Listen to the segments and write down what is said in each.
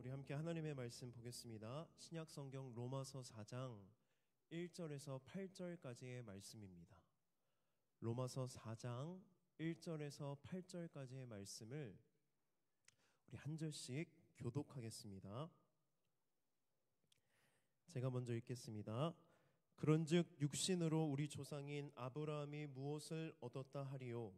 우리 함께 하나님의 말씀 보겠습니다. 신약 성경 로마서 4장 1절에서 8절까지의 말씀입니다. 로마서 4장 1절에서 8절까지의 말씀을 우리 한 절씩 교독하겠습니다. 제가 먼저 읽겠습니다. 그런즉 육신으로 우리 조상인 아브라함이 무엇을 얻었다 하리요?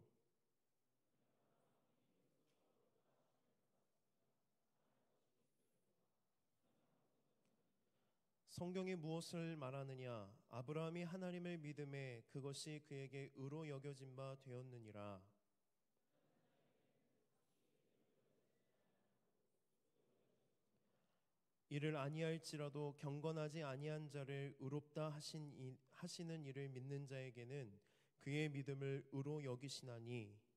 성경이 무엇을 말하느냐? 아브라함이 하나님을 믿음에 그것이 그에게 의로 여겨진 바 되었느니라. 이를 아니할지라도 경건하지 아니한 자를 의롭다 하시는 이를 믿는 자에게는 그의 믿음을 의로 여기시나니,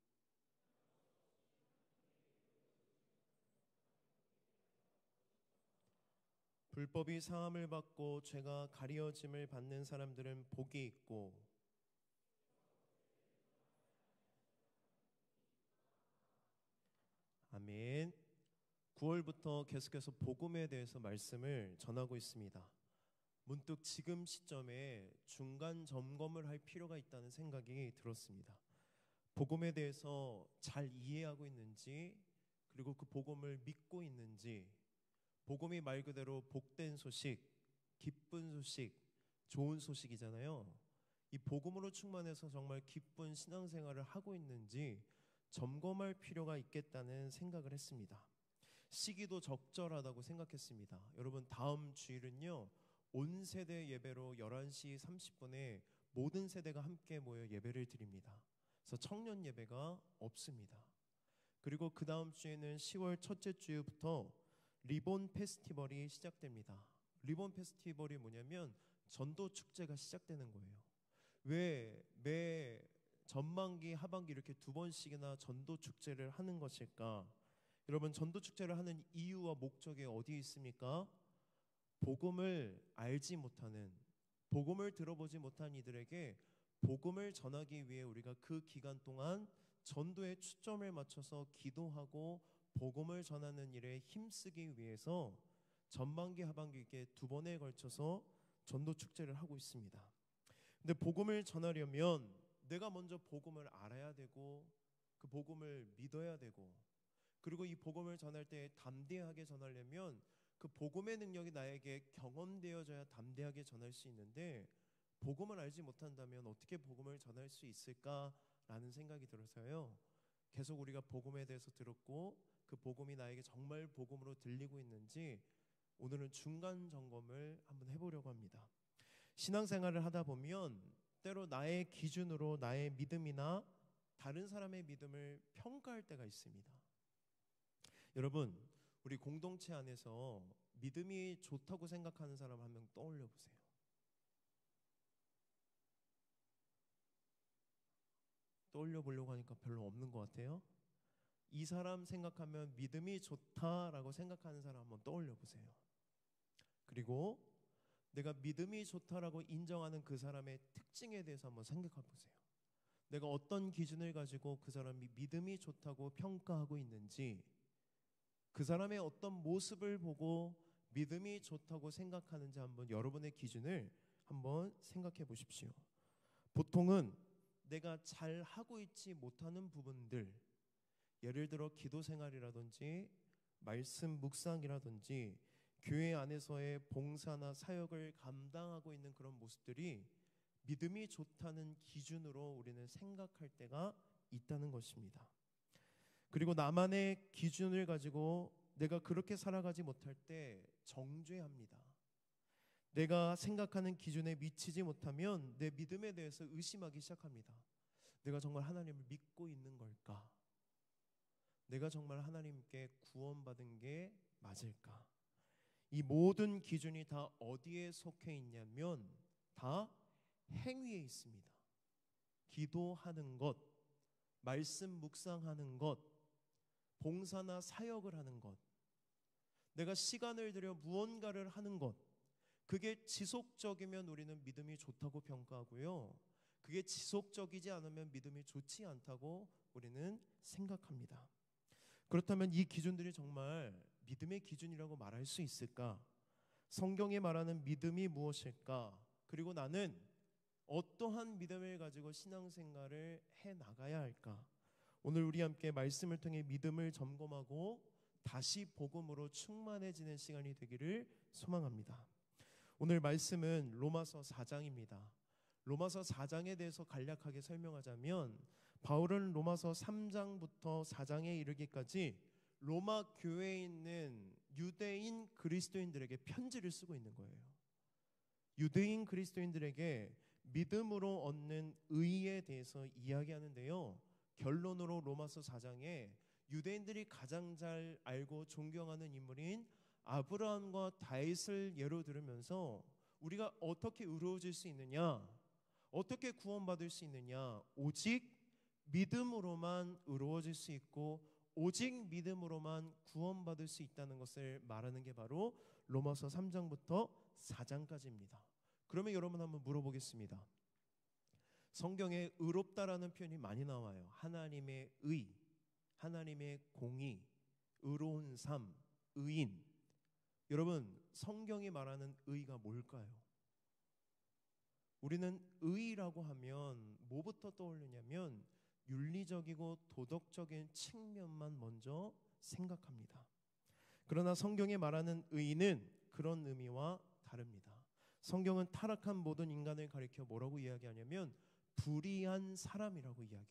불법이 사함을 받고 죄가 가리어짐을 받는 사람들은 복이 있고, 아멘. 9월부터 계속해서 복음에 대해서 말씀을 전하고 있습니다. 문득 지금 시점에 중간 점검을 할 필요가 있다는 생각이 들었습니다. 복음에 대해서 잘 이해하고 있는지, 그리고 그 복음을 믿고 있는지, 복음이 말 그대로 복된 소식, 기쁜 소식, 좋은 소식이잖아요. 이 복음으로 충만해서 정말 기쁜 신앙생활을 하고 있는지 점검할 필요가 있겠다는 생각을 했습니다. 시기도 적절하다고 생각했습니다. 여러분, 다음 주일은요, 온 세대 예배로 11시 30분에 모든 세대가 함께 모여 예배를 드립니다. 그래서 청년 예배가 없습니다. 그리고 그 다음 주에는 10월 첫째 주부터 리본 페스티벌이 시작됩니다. 리본 페스티벌이 뭐냐면 전도 축제가 시작되는 거예요. 왜 매 전반기, 하반기 이렇게 두 번씩이나 전도 축제를 하는 것일까? 여러분, 전도 축제를 하는 이유와 목적이 어디에 있습니까? 복음을 알지 못하는, 복음을 들어보지 못한 이들에게 복음을 전하기 위해 우리가 그 기간 동안 전도에 초점을 맞춰서 기도하고 복음을 전하는 일에 힘쓰기 위해서 전반기, 하반기 이렇게 두 번에 걸쳐서 전도 축제를 하고 있습니다. 근데 복음을 전하려면 내가 먼저 복음을 알아야 되고, 그 복음을 믿어야 되고, 그리고 이 복음을 전할 때 담대하게 전하려면 그 복음의 능력이 나에게 경험되어져야 담대하게 전할 수 있는데, 복음을 알지 못한다면 어떻게 복음을 전할 수 있을까라는 생각이 들어서요, 계속 우리가 복음에 대해서 들었고 그 복음이 나에게 정말 복음으로 들리고 있는지 오늘은 중간 점검을 한번 해보려고 합니다. 신앙생활을 하다 보면 때로 나의 기준으로 나의 믿음이나 다른 사람의 믿음을 평가할 때가 있습니다. 여러분, 우리 공동체 안에서 믿음이 좋다고 생각하는 사람 한 명 떠올려 보세요. 떠올려 보려고 하니까 별로 없는 것 같아요. 이 사람 생각하면 믿음이 좋다라고 생각하는 사람 한번 떠올려 보세요. 그리고 내가 믿음이 좋다라고 인정하는 그 사람의 특징에 대해서 한번 생각해 보세요. 내가 어떤 기준을 가지고 그 사람이 믿음이 좋다고 평가하고 있는지, 그 사람의 어떤 모습을 보고 믿음이 좋다고 생각하는지 한번 여러분의 기준을 한번 생각해 보십시오. 보통은 내가 잘 하고 있지 못하는 부분들, 예를 들어 기도 생활이라든지 말씀 묵상이라든지 교회 안에서의 봉사나 사역을 감당하고 있는 그런 모습들이 믿음이 좋다는 기준으로 우리는 생각할 때가 있다는 것입니다. 그리고 나만의 기준을 가지고 내가 그렇게 살아가지 못할 때 정죄합니다. 내가 생각하는 기준에 미치지 못하면 내 믿음에 대해서 의심하기 시작합니다. 내가 정말 하나님을 믿고 있는 걸까? 내가 정말 하나님께 구원받은 게 맞을까? 이 모든 기준이 다 어디에 속해 있냐면 다 행위에 있습니다. 기도하는 것, 말씀 묵상하는 것, 봉사나 사역을 하는 것, 내가 시간을 들여 무언가를 하는 것, 그게 지속적이면 우리는 믿음이 좋다고 평가하고요, 그게 지속적이지 않으면 믿음이 좋지 않다고 우리는 생각합니다. 그렇다면 이 기준들이 정말 믿음의 기준이라고 말할 수 있을까? 성경이 말하는 믿음이 무엇일까? 그리고 나는 어떠한 믿음을 가지고 신앙생활을 해 나가야 할까? 오늘 우리 함께 말씀을 통해 믿음을 점검하고 다시 복음으로 충만해지는 시간이 되기를 소망합니다. 오늘 말씀은 로마서 4장입니다. 로마서 4장에 대해서 간략하게 설명하자면 바울은 로마서 3장부터 4장에 이르기까지 로마 교회에 있는 유대인 그리스도인들에게 편지를 쓰고 있는 거예요. 유대인 그리스도인들에게 믿음으로 얻는 의에 대해서 이야기하는데요. 결론으로 로마서 4장에 유대인들이 가장 잘 알고 존경하는 인물인 아브라함과 다윗을 예로 들으면서 우리가 어떻게 의로워질 수 있느냐, 어떻게 구원받을 수 있느냐, 오직 믿음으로만 의로워질 수 있고 오직 믿음으로만 구원받을 수 있다는 것을 말하는 게 바로 로마서 3장부터 4장까지입니다. 그러면 여러분 한번 물어보겠습니다. 성경에 의롭다라는 표현이 많이 나와요. 하나님의 의, 하나님의 공의, 의로운 삶, 의인. 여러분, 성경이 말하는 의가 뭘까요? 우리는 의라고 하면 뭐부터 떠오르냐면 윤리적이고 도덕적인 측면만 먼저 생각합니다. 그러나 성경이 말하는 의는 그런 의미와 다릅니다. 성경은 타락한 모든 인간을 가리켜 뭐라고 이야기하냐면 불의한 사람이라고 이야기해요.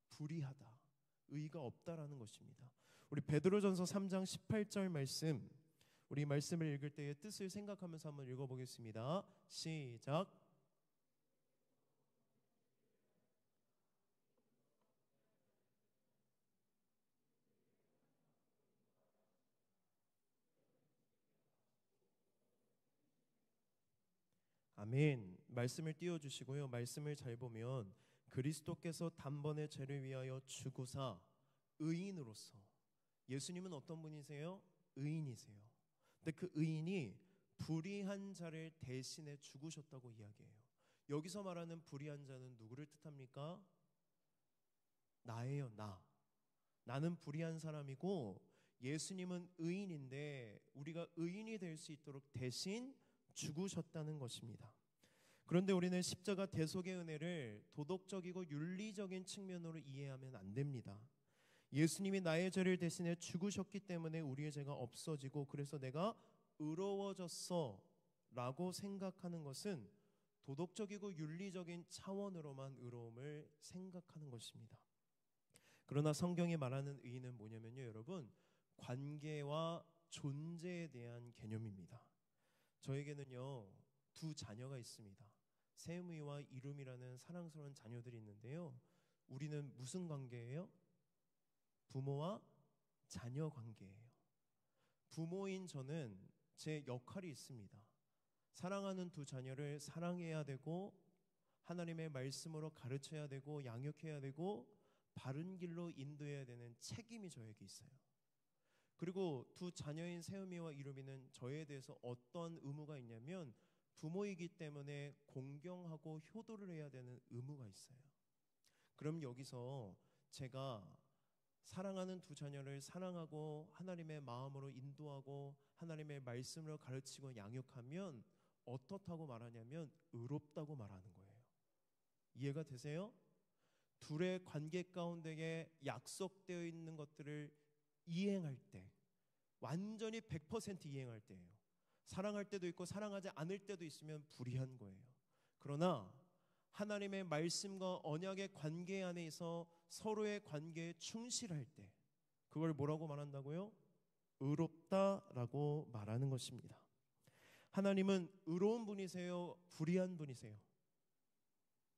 불의하다, 의가 없다라는 것입니다. 우리 베드로전서 3장 18절 말씀, 우리 말씀을 읽을 때의 뜻을 생각하면서 한번 읽어보겠습니다. 시작. 아멘. 말씀을 띄워주시고요. 말씀을 잘 보면 그리스도께서 단번에 죄를 위하여 죽으사 의인으로서, 예수님은 어떤 분이세요? 의인이세요. 근데 그 의인이 불의한 자를 대신해 죽으셨다고 이야기해요. 여기서 말하는 불의한 자는 누구를 뜻합니까? 나예요, 나. 나는 불의한 사람이고 예수님은 의인인데 우리가 의인이 될 수 있도록 대신 죽으셨다는 것입니다. 그런데 우리는 십자가 대속의 은혜를 도덕적이고 윤리적인 측면으로 이해하면 안 됩니다. 예수님이 나의 죄를 대신해 죽으셨기 때문에 우리의 죄가 없어지고 그래서 내가 의로워졌어 라고 생각하는 것은 도덕적이고 윤리적인 차원으로만 의로움을 생각하는 것입니다. 그러나 성경이 말하는 의는 뭐냐면요, 여러분, 관계와 존재에 대한 개념입니다. 저에게는요 두 자녀가 있습니다. 세무이와 이름이라는 사랑스러운 자녀들이 있는데요. 우리는 무슨 관계예요? 부모와 자녀 관계예요. 부모인 저는 제 역할이 있습니다. 사랑하는 두 자녀를 사랑해야 되고 하나님의 말씀으로 가르쳐야 되고 양육해야 되고 바른 길로 인도해야 되는 책임이 저에게 있어요. 그리고 두 자녀인 세음이와 이루미는 저에 대해서 어떤 의무가 있냐면 부모이기 때문에 공경하고 효도를 해야 되는 의무가 있어요. 그럼 여기서 제가 사랑하는 두 자녀를 사랑하고 하나님의 마음으로 인도하고 하나님의 말씀으로 가르치고 양육하면 어떻다고 말하냐면 의롭다고 말하는 거예요. 이해가 되세요? 둘의 관계 가운데에 약속되어 있는 것들을 이행할 때, 완전히 100% 이행할 때예요. 사랑할 때도 있고 사랑하지 않을 때도 있으면 불의한 거예요. 그러나 하나님의 말씀과 언약의 관계 안에서 서로의 관계에 충실할 때 그걸 뭐라고 말한다고요? 의롭다라고 말하는 것입니다. 하나님은 의로운 분이세요? 불의한 분이세요?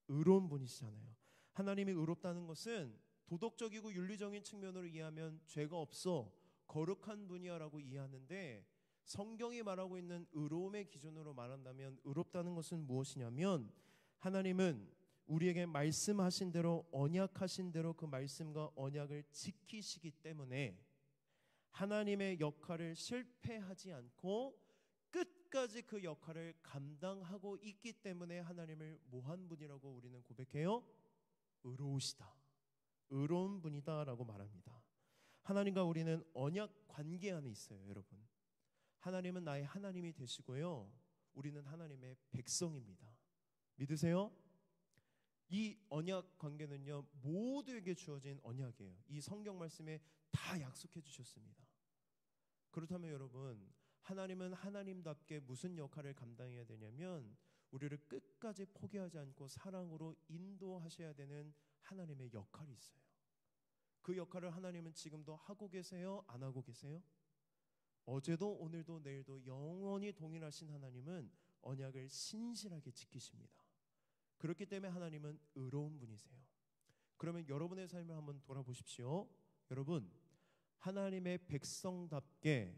의로운 분이시잖아요. 하나님이 의롭다는 것은 도덕적이고 윤리적인 측면으로 이해하면 죄가 없어 거룩한 분이야라고 이해하는데, 성경이 말하고 있는 의로움의 기준으로 말한다면 의롭다는 것은 무엇이냐면 하나님은 우리에게 말씀하신 대로 언약하신 대로 그 말씀과 언약을 지키시기 때문에 하나님의 역할을 실패하지 않고 끝까지 그 역할을 감당하고 있기 때문에 하나님을 뭐한 분이라고 우리는 고백해요? 의로우시다, 의로운 분이다 라고 말합니다. 하나님과 우리는 언약 관계 안에 있어요, 여러분. 하나님은 나의 하나님이 되시고요, 우리는 하나님의 백성입니다. 믿으세요? 이 언약 관계는요, 모두에게 주어진 언약이에요. 이 성경 말씀에 다 약속해 주셨습니다. 그렇다면 여러분, 하나님은 하나님답게 무슨 역할을 감당해야 되냐면 우리를 끝까지 포기하지 않고 사랑으로 인도하셔야 되는 하나님의 역할이 있어요. 그 역할을 하나님은 지금도 하고 계세요? 안 하고 계세요? 어제도 오늘도 내일도 영원히 동일하신 하나님은 언약을 신실하게 지키십니다. 그렇기 때문에 하나님은 의로운 분이세요. 그러면 여러분의 삶을 한번 돌아보십시오. 여러분, 하나님의 백성답게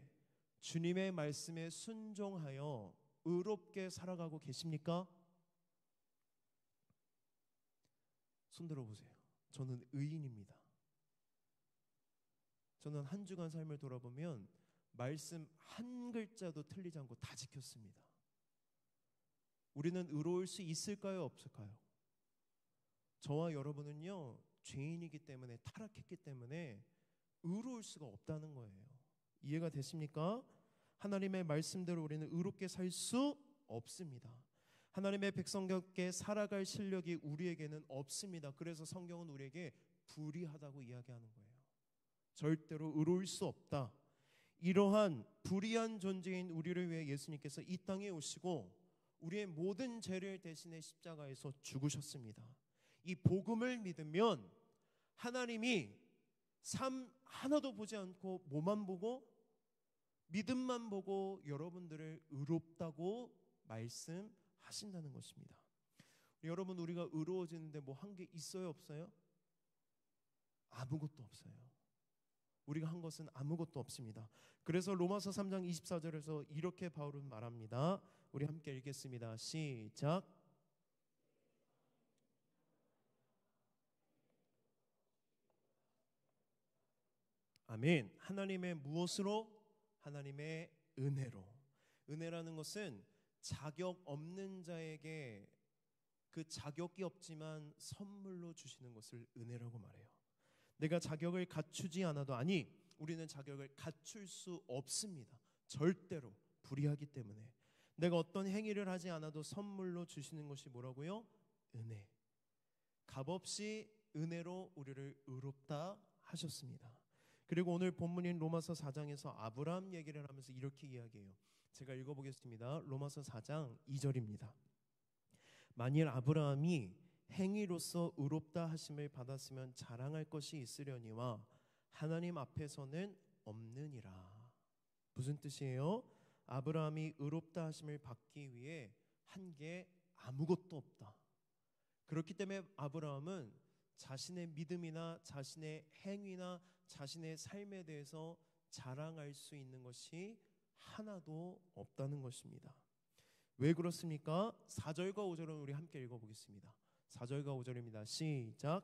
주님의 말씀에 순종하여 의롭게 살아가고 계십니까? 손 들어보세요. 저는 의인입니다. 저는 한 주간 삶을 돌아보면 말씀 한 글자도 틀리지 않고 다 지켰습니다. 우리는 의로울 수 있을까요? 없을까요? 저와 여러분은요, 죄인이기 때문에, 타락했기 때문에 의로울 수가 없다는 거예요. 이해가 되십니까? 하나님의 말씀대로 우리는 의롭게 살 수 없습니다. 하나님의 백성답게 살아갈 실력이 우리에게는 없습니다. 그래서 성경은 우리에게 불의하다고 이야기하는 거예요. 절대로 의로울 수 없다. 이러한 불의한 존재인 우리를 위해 예수님께서 이 땅에 오시고 우리의 모든 죄를 대신해 십자가에서 죽으셨습니다. 이 복음을 믿으면 하나님이 삶 하나도 보지 않고 뭐만 보고, 믿음만 보고 여러분들을 의롭다고 말씀하신다는 것입니다. 여러분, 우리가 의로워지는데 뭐 한 게 있어요, 없어요? 아무것도 없어요. 우리가 한 것은 아무것도 없습니다. 그래서 로마서 3장 24절에서 이렇게 바울은 말합니다. 우리 함께 읽겠습니다. 시작. 아멘. 하나님의 무엇으로? 하나님의 은혜로. 은혜라는 것은 자격 없는 자에게 그 자격이 없지만 선물로 주시는 것을 은혜라고 말해요. 내가 자격을 갖추지 않아도, 아니, 우리는 자격을 갖출 수 없습니다. 절대로 불의하기 때문에. 내가 어떤 행위를 하지 않아도 선물로 주시는 것이 뭐라고요? 은혜. 값없이 은혜로 우리를 의롭다 하셨습니다. 그리고 오늘 본문인 로마서 4장에서 아브라함 얘기를 하면서 이렇게 이야기해요. 제가 읽어보겠습니다. 로마서 4장 2절입니다. 만일 아브라함이 행위로서 의롭다 하심을 받았으면 자랑할 것이 있으려니와 하나님 앞에서는 없느니라. 무슨 뜻이에요? 아브라함이 의롭다 하심을 받기 위해 한 게 아무것도 없다. 그렇기 때문에 아브라함은 자신의 믿음이나 자신의 행위나 자신의 삶에 대해서 자랑할 수 있는 것이 하나도 없다는 것입니다. 왜 그렇습니까? 4절과 5절은 우리 함께 읽어보겠습니다. 4절과 5절입니다. 시작.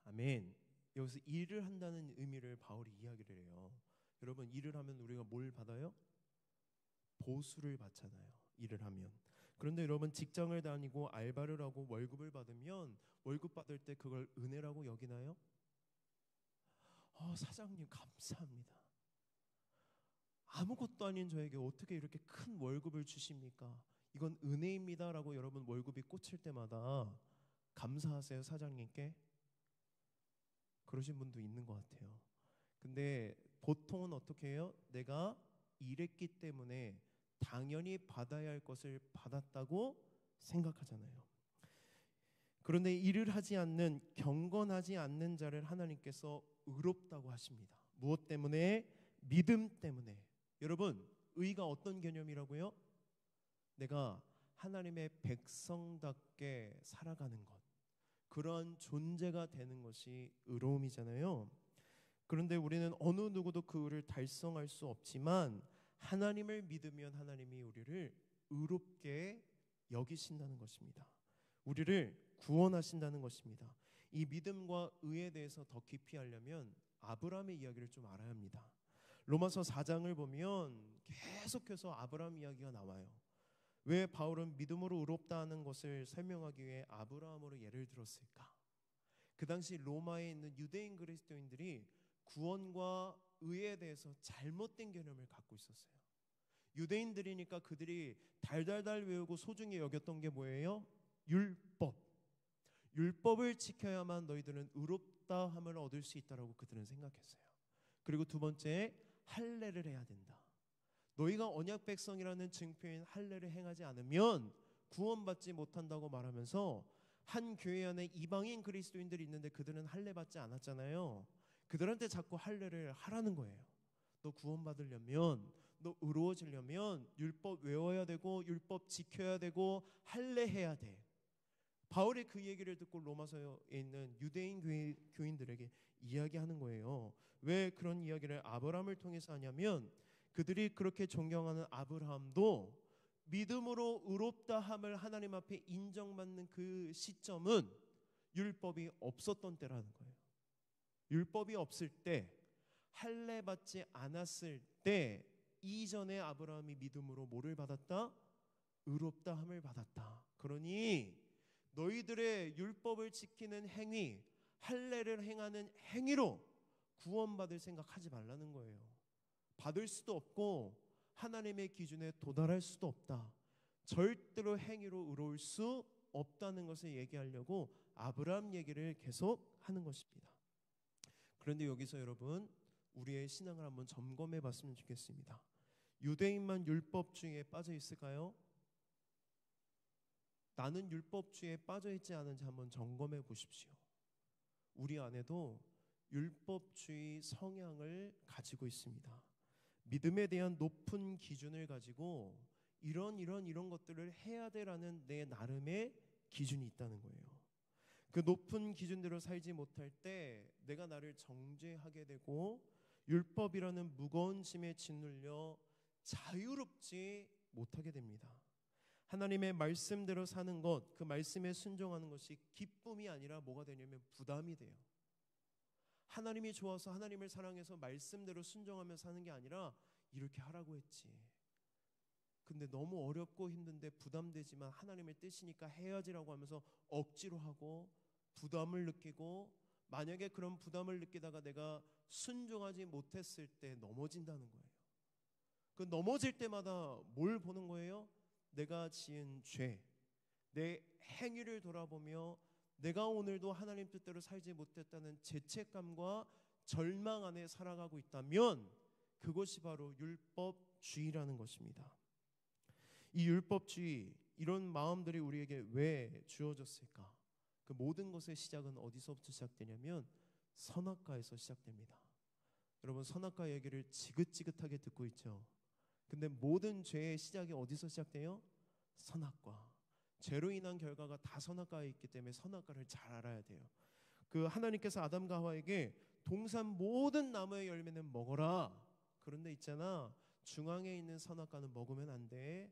아멘. 여기서 일을 한다는 의미를 바울이 이야기를 해요. 여러분, 일을 하면 우리가 뭘 받아요? 보수를 받잖아요. 일을 하면. 그런데 여러분, 직장을 다니고 알바를 하고 월급을 받으면 월급 받을 때 그걸 은혜라고 여기나요? 사장님 감사합니다. 아무것도 아닌 저에게 어떻게 이렇게 큰 월급을 주십니까? 이건 은혜입니다 라고 여러분 월급이 꽂힐 때마다 감사하세요, 사장님께? 그러신 분도 있는 것 같아요. 근데 보통은 어떻게 해요? 내가 일했기 때문에 당연히 받아야 할 것을 받았다고 생각하잖아요. 그런데 일을 하지 않는, 경건하지 않는 자를 하나님께서 의롭다고 하십니다. 무엇 때문에? 믿음 때문에. 여러분, 의가 어떤 개념이라고요? 내가 하나님의 백성답게 살아가는 것, 그런 존재가 되는 것이 의로움이잖아요. 그런데 우리는 어느 누구도 그 의를 달성할 수 없지만 하나님을 믿으면 하나님이 우리를 의롭게 여기신다는 것입니다. 우리를 구원하신다는 것입니다. 이 믿음과 의에 대해서 더 깊이 알려면 아브라함의 이야기를 좀 알아야 합니다. 로마서 4장을 보면 계속해서 아브라함 이야기가 나와요. 왜 바울은 믿음으로 의롭다 하는 것을 설명하기 위해 아브라함으로 예를 들었을까? 그 당시 로마에 있는 유대인 그리스도인들이 구원과 의에 대해서 잘못된 개념을 갖고 있었어요. 유대인들이니까 그들이 달달달 외우고 소중히 여겼던 게 뭐예요? 율법. 율법을 지켜야만 너희들은 의롭다함을 얻을 수 있다라고 그들은 생각했어요. 그리고 두 번째, 할례를 해야 된다. 너희가 언약 백성이라는 증표인 할례를 행하지 않으면 구원받지 못한다고 말하면서 한 교회 안에 이방인 그리스도인들이 있는데 그들은 할례 받지 않았잖아요. 그들한테 자꾸 할례를 하라는 거예요. 너 구원받으려면, 너 의로워지려면 율법 외워야 되고 율법 지켜야 되고 할례 해야 돼. 바울이 그 얘기를 듣고 로마서에 있는 유대인 교인들에게 이야기하는 거예요. 왜 그런 이야기를 아브라함을 통해서 하냐면 그들이 그렇게 존경하는 아브라함도 믿음으로 의롭다함을 하나님 앞에 인정받는 그 시점은 율법이 없었던 때라는 거예요. 율법이 없을 때, 할례 받지 않았을 때 이전에 아브라함이 믿음으로 뭐를 받았다? 의롭다함을 받았다. 그러니 너희들의 율법을 지키는 행위, 할례를 행하는 행위로 구원받을 생각하지 말라는 거예요. 받을 수도 없고 하나님의 기준에 도달할 수도 없다. 절대로 행위로 의로울 수 없다는 것을 얘기하려고 아브라함 얘기를 계속 하는 것입니다. 그런데 여기서 여러분, 우리의 신앙을 한번 점검해 봤으면 좋겠습니다. 유대인만 율법주의에 빠져 있을까요? 나는 율법주의에 빠져 있지 않은지 한번 점검해 보십시오. 우리 안에도 율법주의 성향을 가지고 있습니다. 믿음에 대한 높은 기준을 가지고 이런 것들을 해야 되라는 내 나름의 기준이 있다는 거예요. 그 높은 기준대로 살지 못할 때 내가 나를 정죄하게 되고 율법이라는 무거운 짐에 짓눌려 자유롭지 못하게 됩니다. 하나님의 말씀대로 사는 것, 그 말씀에 순종하는 것이 기쁨이 아니라 뭐가 되냐면 부담이 돼요. 하나님이 좋아서 하나님을 사랑해서 말씀대로 순종하며 사는 게 아니라 이렇게 하라고 했지. 근데 너무 어렵고 힘든데 부담되지만 하나님의 뜻이니까 해야지라고 하면서 억지로 하고 부담을 느끼고, 만약에 그런 부담을 느끼다가 내가 순종하지 못했을 때 넘어진다는 거예요. 그 넘어질 때마다 뭘 보는 거예요? 내가 지은 죄, 내 행위를 돌아보며 내가 오늘도 하나님 뜻대로 살지 못했다는 죄책감과 절망 안에 살아가고 있다면 그것이 바로 율법주의라는 것입니다. 이 율법주의, 이런 마음들이 우리에게 왜 주어졌을까? 그 모든 것의 시작은 어디서부터 시작되냐면 선악과에서 시작됩니다. 여러분, 선악과 얘기를 지긋지긋하게 듣고 있죠. 근데 모든 죄의 시작이 어디서 시작돼요? 선악과. 죄로 인한 결과가 다 선악과에 있기 때문에 선악과를 잘 알아야 돼요. 그 하나님께서 아담과 하와에게 동산 모든 나무의 열매는 먹어라. 그런데 있잖아, 중앙에 있는 선악과는 먹으면 안 돼.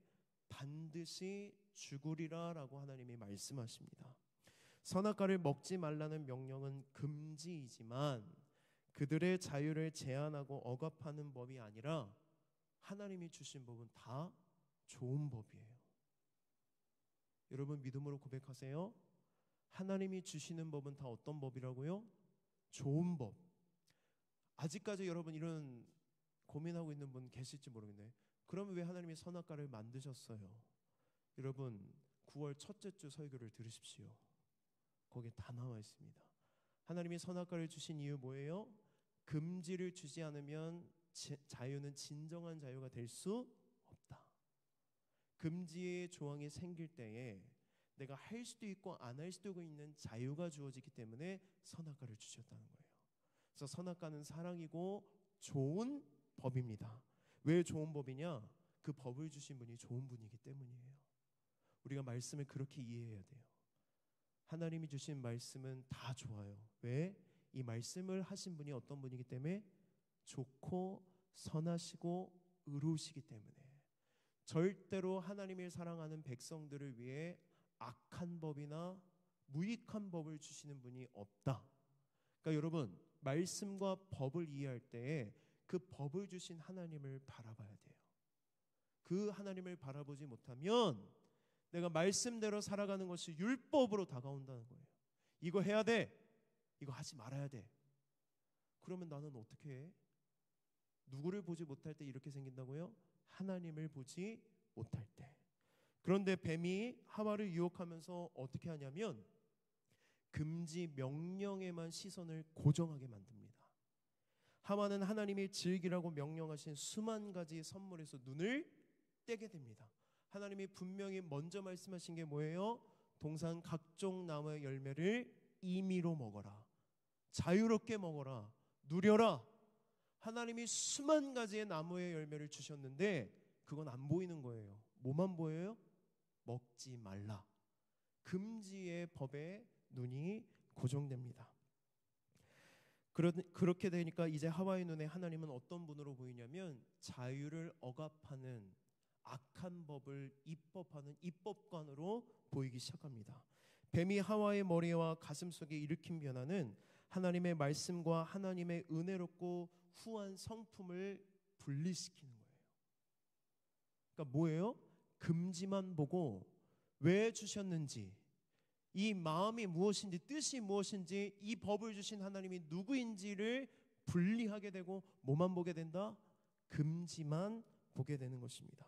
반드시 죽으리라 라고 하나님이 말씀하십니다. 선악과를 먹지 말라는 명령은 금지이지만 그들의 자유를 제한하고 억압하는 법이 아니라 하나님이 주신 법은 다 좋은 법이에요. 여러분, 믿음으로 고백하세요. 하나님이 주시는 법은 다 어떤 법이라고요? 좋은 법. 아직까지 여러분 이런 고민하고 있는 분 계실지 모르겠네. 그러면 왜 하나님이 선악과를 만드셨어요? 여러분, 9월 첫째 주 설교를 들으십시오. 거기에 다 나와 있습니다. 하나님이 선악과를 주신 이유 뭐예요? 금지를 주지 않으면 자유는 진정한 자유가 될 수 없다. 금지의 조항이 생길 때에 내가 할 수도 있고 안 할 수도 있는 자유가 주어지기 때문에 선악과를 주셨다는 거예요. 그래서 선악과는 사랑이고 좋은 법입니다. 왜 좋은 법이냐? 그 법을 주신 분이 좋은 분이기 때문이에요. 우리가 말씀을 그렇게 이해해야 돼요. 하나님이 주신 말씀은 다 좋아요. 왜? 이 말씀을 하신 분이 어떤 분이기 때문에 좋고 선하시고 의로우시기 때문에. 절대로 하나님을 사랑하는 백성들을 위해 악한 법이나 무익한 법을 주시는 분이 없다. 그러니까 여러분, 말씀과 법을 이해할 때에 그 법을 주신 하나님을 바라봐야 돼요. 그 하나님을 바라보지 못하면 내가 말씀대로 살아가는 것이 율법으로 다가온다는 거예요. 이거 해야 돼. 이거 하지 말아야 돼. 그러면 나는 어떻게 해? 누구를 보지 못할 때 이렇게 생긴다고요? 하나님을 보지 못할 때. 그런데 뱀이 하와를 유혹하면서 어떻게 하냐면 금지 명령에만 시선을 고정하게 만듭니다. 하와는 하나님이 즐기라고 명령하신 수만 가지 선물에서 눈을 떼게 됩니다. 하나님이 분명히 먼저 말씀하신 게 뭐예요? 동산 각종 나무의 열매를 임의로 먹어라. 자유롭게 먹어라. 누려라. 하나님이 수만 가지의 나무의 열매를 주셨는데 그건 안 보이는 거예요. 뭐만 보여요? 먹지 말라. 금지의 법에 눈이 고정됩니다. 그렇게 되니까 이제 하와의 눈에 하나님은 어떤 분으로 보이냐면 자유를 억압하는 악한 법을 입법하는 입법관으로 보이기 시작합니다. 뱀이 하와의 머리와 가슴속에 일으킨 변화는 하나님의 말씀과 하나님의 은혜롭고 후한 성품을 분리시키는 거예요. 그러니까 뭐예요? 금지만 보고 왜 주셨는지, 이 마음이 무엇인지, 뜻이 무엇인지, 이 법을 주신 하나님이 누구인지를 분리하게 되고 뭐만 보게 된다? 금지만 보게 되는 것입니다.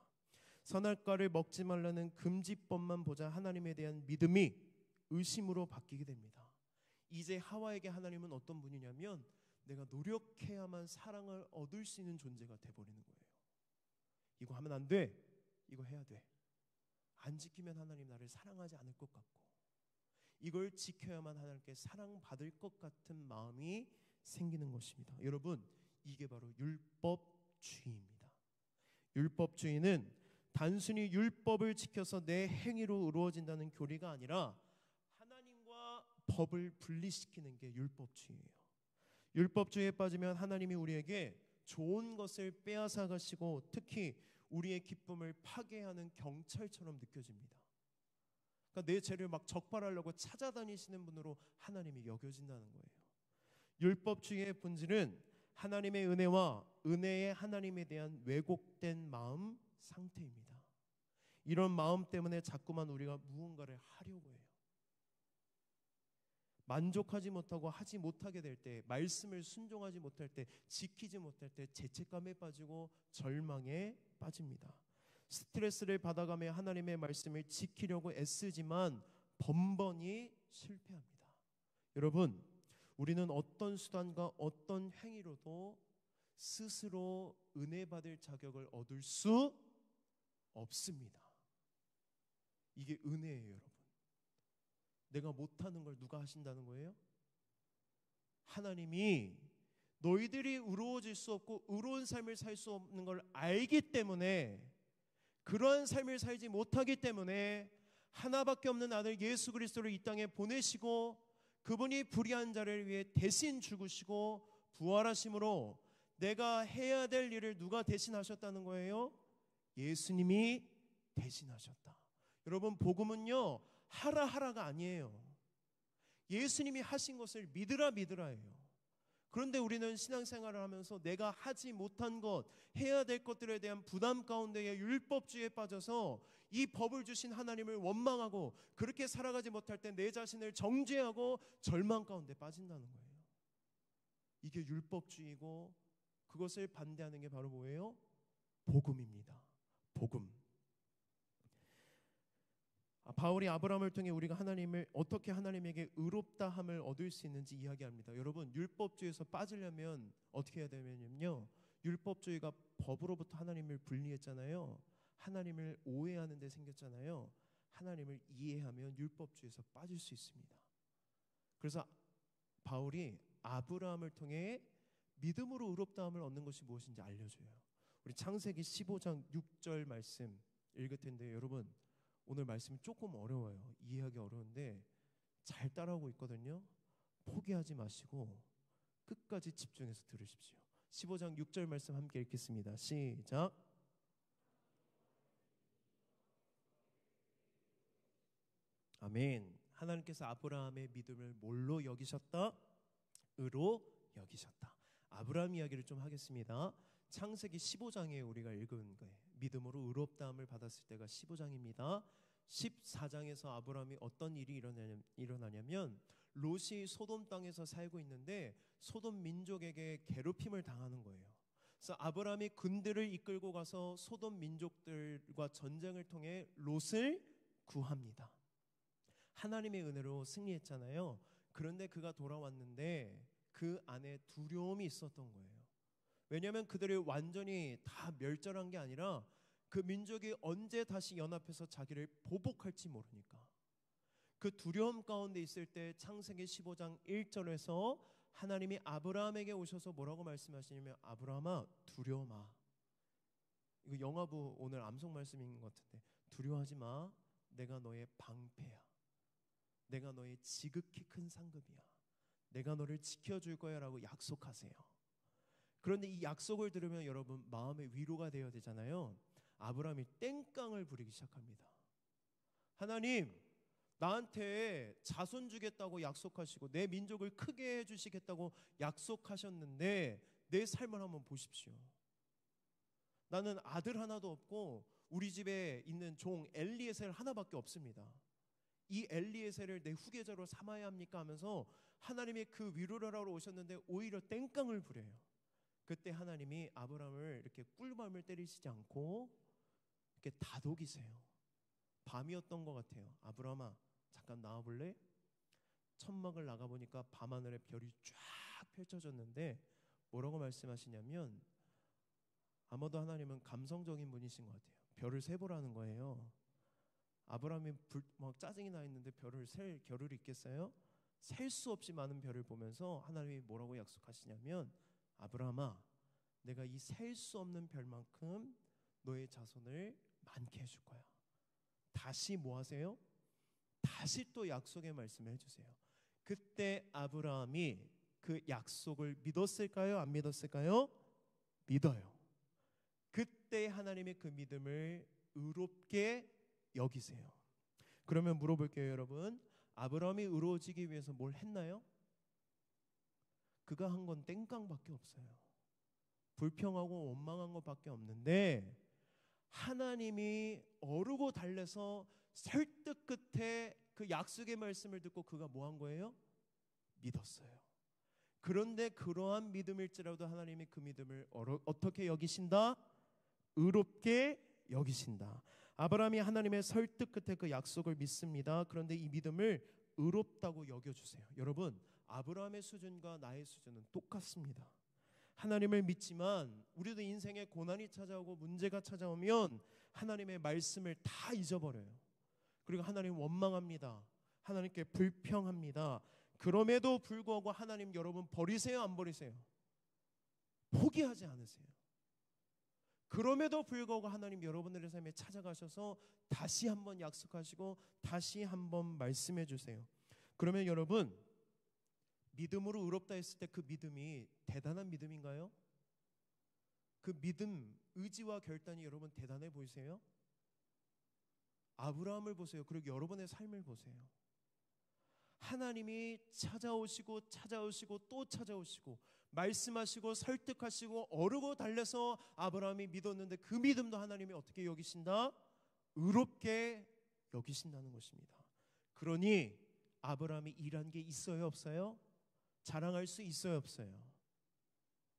선악과를 먹지 말라는 금지법만 보자 하나님에 대한 믿음이 의심으로 바뀌게 됩니다. 이제 하와에게 하나님은 어떤 분이냐면 내가 노력해야만 사랑을 얻을 수 있는 존재가 돼버리는 거예요. 이거 하면 안 돼. 이거 해야 돼. 안 지키면 하나님 나를 사랑하지 않을 것 같고, 이걸 지켜야만 하나님께 사랑받을 것 같은 마음이 생기는 것입니다. 여러분, 이게 바로 율법주의입니다. 율법주의는 단순히 율법을 지켜서 내 행위로 이루어진다는 교리가 아니라 하나님과 법을 분리시키는 게 율법주의예요. 율법주의에 빠지면 하나님이 우리에게 좋은 것을 빼앗아 가시고 특히 우리의 기쁨을 파괴하는 경찰처럼 느껴집니다. 그러니까 내 죄를 막 적발하려고 찾아다니시는 분으로 하나님이 여겨진다는 거예요. 율법주의의 본질은 하나님의 은혜와 은혜의 하나님에 대한 왜곡된 마음 상태입니다. 이런 마음 때문에 자꾸만 우리가 무언가를 하려고 해요. 만족하지 못하고 하지 못하게 될 때, 말씀을 순종하지 못할 때, 지키지 못할 때 죄책감에 빠지고 절망에 빠집니다. 스트레스를 받아가며 하나님의 말씀을 지키려고 애쓰지만 번번이 실패합니다. 여러분, 우리는 어떤 수단과 어떤 행위로도 스스로 은혜 받을 자격을 얻을 수 없습니다. 이게 은혜예요, 여러분. 내가 못하는 걸 누가 하신다는 거예요? 하나님이 너희들이 의로워질 수 없고 의로운 삶을 살 수 없는 걸 알기 때문에, 그러한 삶을 살지 못하기 때문에 하나밖에 없는 아들 예수 그리스도를 이 땅에 보내시고 그분이 불의한 자를 위해 대신 죽으시고 부활하심으로 내가 해야 될 일을 누가 대신하셨다는 거예요? 예수님이 대신하셨다. 여러분, 복음은요 하라가 아니에요. 예수님이 하신 것을 믿으라 믿으라예요. 그런데 우리는 신앙생활을 하면서 내가 하지 못한 것, 해야 될 것들에 대한 부담 가운데에 율법주의에 빠져서 이 법을 주신 하나님을 원망하고 그렇게 살아가지 못할 때 내 자신을 정죄하고 절망 가운데 빠진다는 거예요. 이게 율법주의고, 그것을 반대하는 게 바로 뭐예요? 복음입니다. 복음. 바울이 아브라함을 통해 우리가 하나님을 어떻게 하나님에게 의롭다함을 얻을 수 있는지 이야기합니다. 여러분, 율법주의에서 빠지려면 어떻게 해야 되냐면요, 율법주의가 법으로부터 하나님을 분리했잖아요. 하나님을 오해하는 데 생겼잖아요. 하나님을 이해하면 율법주의에서 빠질 수 있습니다. 그래서 바울이 아브라함을 통해 믿음으로 의롭다함을 얻는 것이 무엇인지 알려줘요. 우리 창세기 15장 6절 말씀 읽을 텐데, 여러분 오늘 말씀이 조금 어려워요. 이해하기 어려운데 잘 따라오고 있거든요. 포기하지 마시고 끝까지 집중해서 들으십시오. 15장 6절 말씀 함께 읽겠습니다. 시작. 아멘. 하나님께서 아브라함의 믿음을 뭘로 여기셨다? 의로 여기셨다. 아브라함 이야기를 좀 하겠습니다. 창세기 15장에 우리가 읽은 거예요. 믿음으로 의롭다함을 받았을 때가 15장입니다. 14장에서 아브라함이 어떤 일이 일어나냐면 롯이 소돔 땅에서 살고 있는데 소돔 민족에게 괴롭힘을 당하는 거예요. 그래서 아브라함이 군대를 이끌고 가서 소돔 민족들과 전쟁을 통해 롯을 구합니다. 하나님의 은혜로 승리했잖아요. 그런데 그가 돌아왔는데 그 안에 두려움이 있었던 거예요. 왜냐하면 그들이 완전히 다 멸절한 게 아니라 그 민족이 언제 다시 연합해서 자기를 보복할지 모르니까 그 두려움 가운데 있을 때 창세기 15장 1절에서 하나님이 아브라함에게 오셔서 뭐라고 말씀하시냐면 아브라함아 두려워 마. 이거 영화부 오늘 암송 말씀인 것 같은데 두려워하지 마. 내가 너의 방패야. 내가 너의 지극히 큰 상급이야. 내가 너를 지켜줄 거야 라고 약속하세요. 그런데 이 약속을 들으면 여러분 마음의 위로가 되어야 되잖아요. 아브라함이 땡깡을 부리기 시작합니다. 하나님 나한테 자손 주겠다고 약속하시고 내 민족을 크게 해주시겠다고 약속하셨는데 내 삶을 한번 보십시오. 나는 아들 하나도 없고 우리 집에 있는 종 엘리에셀 하나밖에 없습니다. 이 엘리에셀을 내 후계자로 삼아야 합니까 하면서 하나님이 그 위로를 하러 오셨는데 오히려 땡깡을 부려요. 그때 하나님이 아브라함을 이렇게 꿀밤을 때리시지 않고 이렇게 다독이세요. 밤이었던 것 같아요. 아브라함아 잠깐 나와볼래? 천막을 나가보니까 밤하늘에 별이 쫙 펼쳐졌는데 뭐라고 말씀하시냐면 아마도 하나님은 감성적인 분이신 것 같아요. 별을 세보라는 거예요. 아브라함이 막 짜증이 나 있는데 별을 셀 겨를이 있겠어요? 셀 수 없이 많은 별을 보면서 하나님이 뭐라고 약속하시냐면 아브라함아 내가 이 셀 수 없는 별만큼 너의 자손을 많게 해줄 거야. 다시 뭐 하세요? 다시 또 약속의 말씀을 해주세요. 그때 아브라함이 그 약속을 믿었을까요? 안 믿었을까요? 믿어요. 그때 하나님의 그 믿음을 의롭게 여기세요. 그러면 물어볼게요 여러분. 아브라함이 의로워지기 위해서 뭘 했나요? 그가 한 건 땡깡밖에 없어요. 불평하고 원망한 것밖에 없는데 하나님이 어르고 달래서 설득 끝에 그 약속의 말씀을 듣고 그가 뭐 한 거예요? 믿었어요. 그런데 그러한 믿음일지라도 하나님이 그 믿음을 어떻게 여기신다? 의롭게 여기신다. 아브라함이 하나님의 설득 끝에 그 약속을 믿습니다. 그런데 이 믿음을 의롭다고 여겨주세요. 여러분 아브라함의 수준과 나의 수준은 똑같습니다. 하나님을 믿지만 우리도 인생에 고난이 찾아오고 문제가 찾아오면 하나님의 말씀을 다 잊어버려요. 그리고 하나님 원망합니다. 하나님께 불평합니다. 그럼에도 불구하고 하나님 여러분 버리세요 안 버리세요? 포기하지 않으세요. 그럼에도 불구하고 하나님 여러분들의 삶에 찾아가셔서 다시 한번 약속하시고 다시 한번 말씀해 주세요. 그러면 여러분 믿음으로 의롭다 했을 때 그 믿음이 대단한 믿음인가요? 그 믿음, 의지와 결단이 여러분 대단해 보이세요? 아브라함을 보세요. 그리고 여러분의 삶을 보세요. 하나님이 찾아오시고 또 찾아오시고 말씀하시고 설득하시고 어르고 달래서 아브라함이 믿었는데 그 믿음도 하나님이 어떻게 여기신다? 의롭게 여기신다는 것입니다. 그러니 아브라함이 일한 게 있어요 없어요? 자랑할 수 있어요 없어요?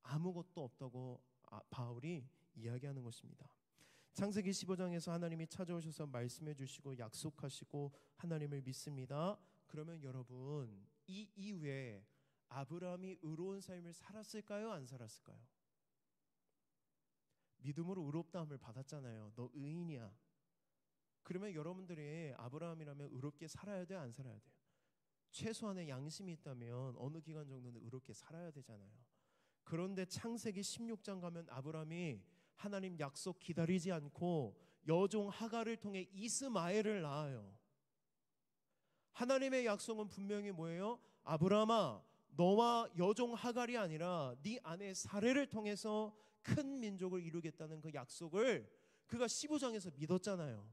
아무것도 없다고 바울이 이야기하는 것입니다. 창세기 15장에서 하나님이 찾아오셔서 말씀해 주시고 약속하시고 하나님을 믿습니다. 그러면 여러분 이 이후에 아브라함이 의로운 삶을 살았을까요? 안 살았을까요? 믿음으로 의롭다함을 받았잖아요. 너 의인이야. 그러면 여러분들이 아브라함이라면 의롭게 살아야 돼요? 안 살아야 돼요? 최소한의 양심이 있다면 어느 기간 정도는 의롭게 살아야 되잖아요. 그런데 창세기 16장 가면 아브라함이 하나님 약속 기다리지 않고 여종 하갈을 통해 이스마엘을 낳아요. 하나님의 약속은 분명히 뭐예요? 아브라함아 너와 여종 하갈이 아니라 네 아내 사레를 통해서 큰 민족을 이루겠다는 그 약속을 그가 15장에서 믿었잖아요.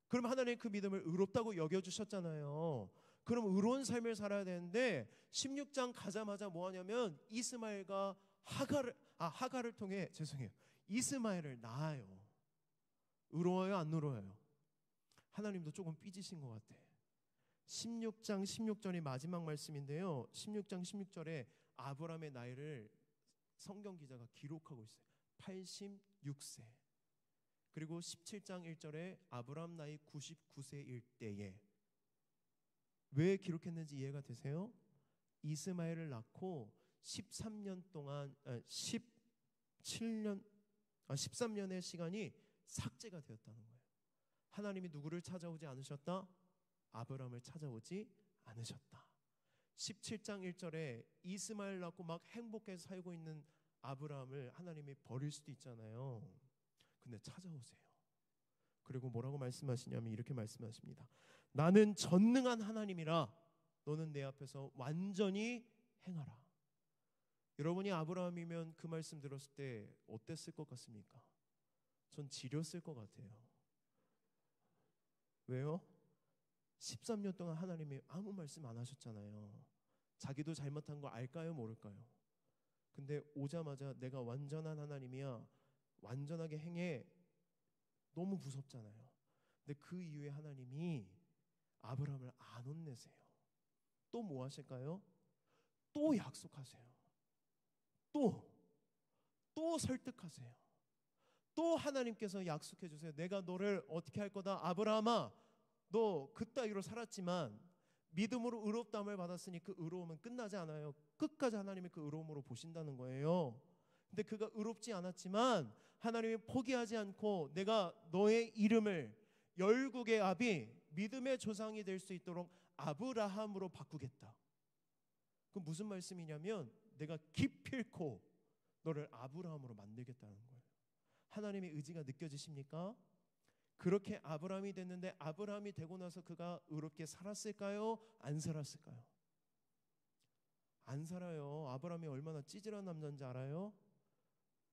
그럼 하나님 그 믿음을 의롭다고 여겨주셨잖아요. 그럼 의로운 삶을 살아야 되는데 16장 가자마자 뭐 하냐면 이스마엘과 하갈을 통해 이스마엘을 낳아요. 의로워요, 안 의로워요? 하나님도 조금 삐지신 것 같아. 16장 16절이 마지막 말씀인데요. 16장 16절에 아브라함의 나이를 성경 기자가 기록하고 있어요. 86세. 그리고 17장 1절에 아브라함 나이 99세일 때에 왜 기록했는지 이해가 되세요? 이스마엘을 낳고 13년 동안 13년의 시간이 삭제가 되었다는 거예요. 하나님이 누구를 찾아오지 않으셨다? 아브라함을 찾아오지 않으셨다. 17장 1절에 이스마엘 낳고 막 행복해서 살고 있는 아브라함을 하나님이 버릴 수도 있잖아요. 근데 찾아오세요. 그리고 뭐라고 말씀하시냐면 이렇게 말씀하십니다. 나는 전능한 하나님이라 너는 내 앞에서 완전히 행하라. 여러분이 아브라함이면 그 말씀 들었을 때 어땠을 것 같습니까? 전 지렸을 것 같아요. 왜요? 13년 동안 하나님이 아무 말씀 안 하셨잖아요. 자기도 잘못한 거 알까요, 모를까요? 근데 오자마자 내가 완전한 하나님이야, 완전하게 행해. 너무 무섭잖아요. 근데 그 이후에 하나님이 아브라함을 안 혼내세요. 또 뭐 하실까요? 또 약속하세요. 또 설득하세요. 또 하나님께서 약속해 주세요. 내가 너를 어떻게 할 거다. 아브라함아, 너 그따위로 살았지만 믿음으로 의롭다함을 받았으니 그 의로움은 끝나지 않아요. 끝까지 하나님이 그 의로움으로 보신다는 거예요. 근데 그가 의롭지 않았지만 하나님이 포기하지 않고 내가 너의 이름을 열국의 아비, 믿음의 조상이 될 수 있도록 아브라함으로 바꾸겠다. 그 무슨 말씀이냐면 내가 기필코 너를 아브라함으로 만들겠다는 거예요. 하나님의 의지가 느껴지십니까? 그렇게 아브라함이 됐는데 아브라함이 되고 나서 그가 의롭게 살았을까요? 안 살았을까요? 안 살아요. 아브라함이 얼마나 찌질한 남자인지 알아요?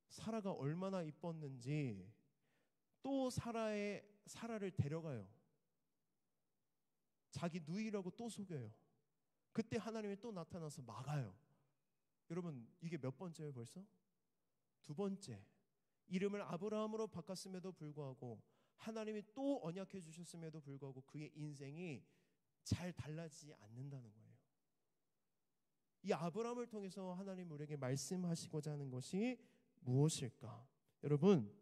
사라가 얼마나 이뻤는지. 또 사라를 데려가요. 자기 누이라고 또 속여요. 그때 하나님이 또 나타나서 막아요. 여러분, 이게 몇 번째예요 벌써? 두 번째. 이름을 아브라함으로 바꿨음에도 불구하고 하나님이 또 언약해 주셨음에도 불구하고 그의 인생이 잘 달라지지 않는다는 거예요. 이 아브라함을 통해서 하나님 우리에게 말씀하시고자 하는 것이 무엇일까? 여러분,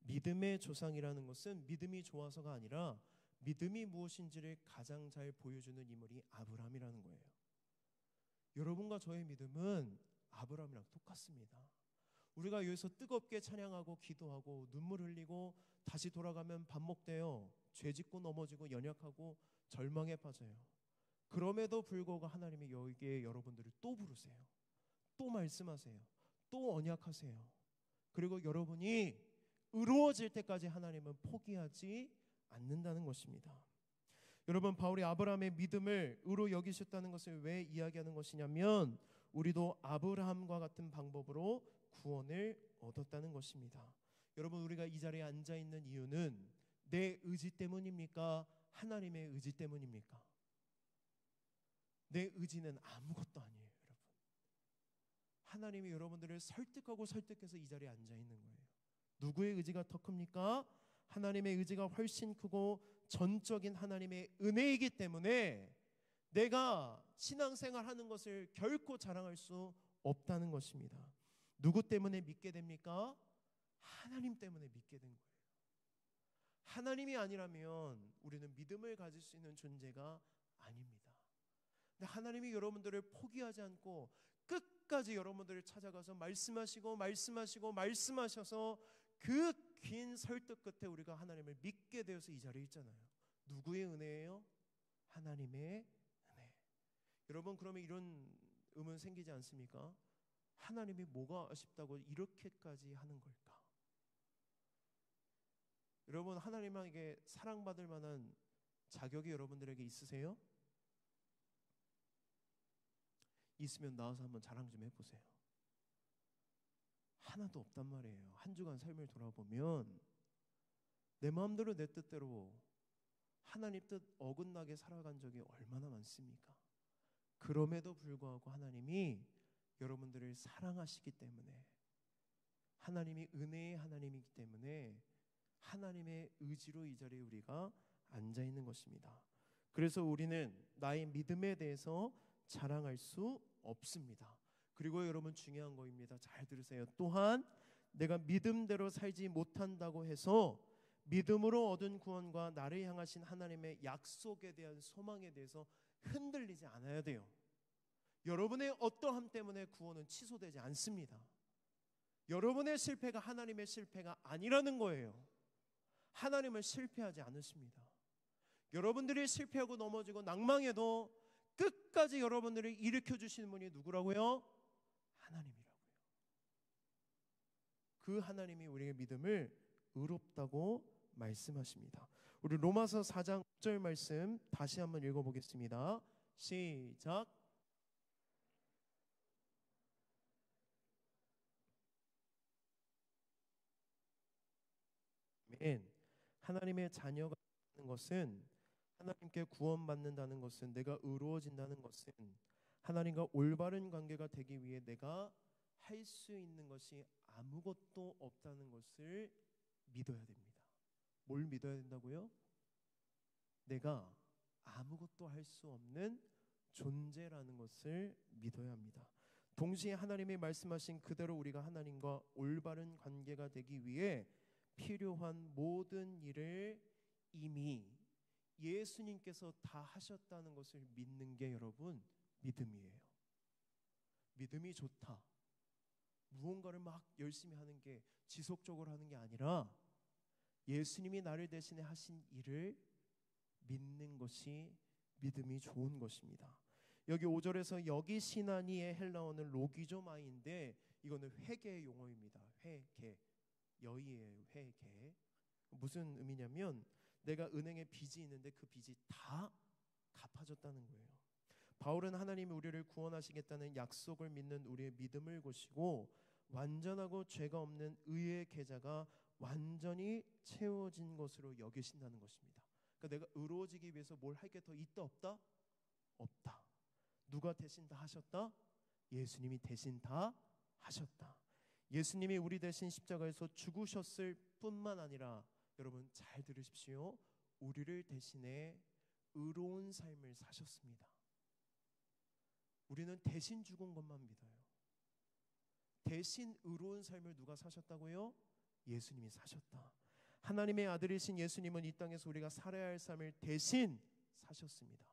믿음의 조상이라는 것은 믿음이 좋아서가 아니라 믿음이 무엇인지를 가장 잘 보여주는 인물이 아브라함이라는 거예요. 여러분과 저의 믿음은 아브라함이랑 똑같습니다. 우리가 여기서 뜨겁게 찬양하고 기도하고 눈물 흘리고 다시 돌아가면 밥 먹대요. 죄 짓고 넘어지고 연약하고 절망에 빠져요. 그럼에도 불구하고 하나님이 여기에 여러분들을 또 부르세요. 또 말씀하세요. 또 언약하세요. 그리고 여러분이 의로워질 때까지 하나님은 포기하지 않는다는 것입니다. 여러분, 바울이 아브라함의 믿음을 의로 여기셨다는 것을 왜 이야기하는 것이냐면 우리도 아브라함과 같은 방법으로 구원을 얻었다는 것입니다. 여러분, 우리가 이 자리에 앉아 있는 이유는 내 의지 때문입니까? 하나님의 의지 때문입니까? 내 의지는 아무것도 아니에요, 여러분. 하나님이 여러분들을 설득해서 이 자리에 앉아 있는 거예요. 누구의 의지가 더 큽니까? 하나님의 의지가 훨씬 크고 전적인 하나님의 은혜이기 때문에 내가 신앙생활 하는 것을 결코 자랑할 수 없다는 것입니다. 누구 때문에 믿게 됩니까? 하나님 때문에 믿게 된 거예요. 하나님이 아니라면 우리는 믿음을 가질 수 있는 존재가 아닙니다. 근데 하나님이 여러분들을 포기하지 않고 끝까지 여러분들을 찾아가서 말씀하셔서 그 긴 설득 끝에 우리가 하나님을 믿게 되어서 이 자리에 있잖아요. 누구의 은혜예요? 하나님의 은혜. 여러분, 그러면 이런 의문 생기지 않습니까? 하나님이 뭐가 아쉽다고 이렇게까지 하는 걸까? 여러분, 하나님에게 사랑받을 만한 자격이 여러분들에게 있으세요? 있으면 나와서 한번 자랑 좀 해보세요. 하나도 없단 말이에요. 한 주간 삶을 돌아보면 내 마음대로 내 뜻대로 하나님 뜻 어긋나게 살아간 적이 얼마나 많습니까? 그럼에도 불구하고 하나님이 여러분들을 사랑하시기 때문에, 하나님이 은혜의 하나님이기 때문에 하나님의 의지로 이 자리에 우리가 앉아 있는 것입니다. 그래서 우리는 나의 믿음에 대해서 자랑할 수 없습니다. 그리고 여러분, 중요한 거입니다. 잘 들으세요. 또한 내가 믿음대로 살지 못한다고 해서 믿음으로 얻은 구원과 나를 향하신 하나님의 약속에 대한 소망에 대해서 흔들리지 않아야 돼요. 여러분의 어떠함 때문에 구원은 취소되지 않습니다. 여러분의 실패가 하나님의 실패가 아니라는 거예요. 하나님은 실패하지 않으십니다. 여러분들이 실패하고 넘어지고 낭망해도 끝까지 여러분들을 일으켜 주시는 분이 누구라고요? 하나님이라고요. 그 하나님이 우리의 믿음을 의롭다고 말씀하십니다. 우리 로마서 4장 6절 말씀 다시 한번 읽어보겠습니다. 시작. 하나님의 자녀가 되는 것은, 하나님께 구원받는다는 것은, 내가 의로워진다는 것은 하나님과 올바른 관계가 되기 위해 내가 할 수 있는 것이 아무것도 없다는 것을 믿어야 됩니다. 뭘 믿어야 된다고요? 내가 아무것도 할 수 없는 존재라는 것을 믿어야 합니다. 동시에 하나님이 말씀하신 그대로 우리가 하나님과 올바른 관계가 되기 위해 필요한 모든 일을 이미 예수님께서 다 하셨다는 것을 믿는 게 여러분 믿음이에요. 믿음이 좋다, 무언가를 막 열심히 하는 게, 지속적으로 하는 게 아니라 예수님이 나를 대신해 하신 일을 믿는 것이 믿음이 좋은 것입니다. 여기 5절에서 여기 시나니의 헬라어는 로기조마인데 이거는 회계 용어입니다. 회계, 여의예요. 회계. 무슨 의미냐면 내가 은행에 빚이 있는데 그 빚이 다 갚아졌다는 거예요. 바울은 하나님이 우리를 구원하시겠다는 약속을 믿는 우리의 믿음을 보시고 완전하고 죄가 없는 의의 계좌가 완전히 채워진 것으로 여기신다는 것입니다. 그러니까 내가 의로워지기 위해서 뭘 할 게 더 있다 없다? 없다. 누가 대신 다 하셨다? 예수님이 대신 다 하셨다. 예수님이 우리 대신 십자가에서 죽으셨을 뿐만 아니라, 여러분 잘 들으십시오, 우리를 대신해 의로운 삶을 사셨습니다. 우리는 대신 죽은 것만 믿어요. 대신 의로운 삶을 누가 사셨다고요? 예수님이 사셨다. 하나님의 아들이신 예수님은 이 땅에서 우리가 살아야 할 삶을 대신 사셨습니다.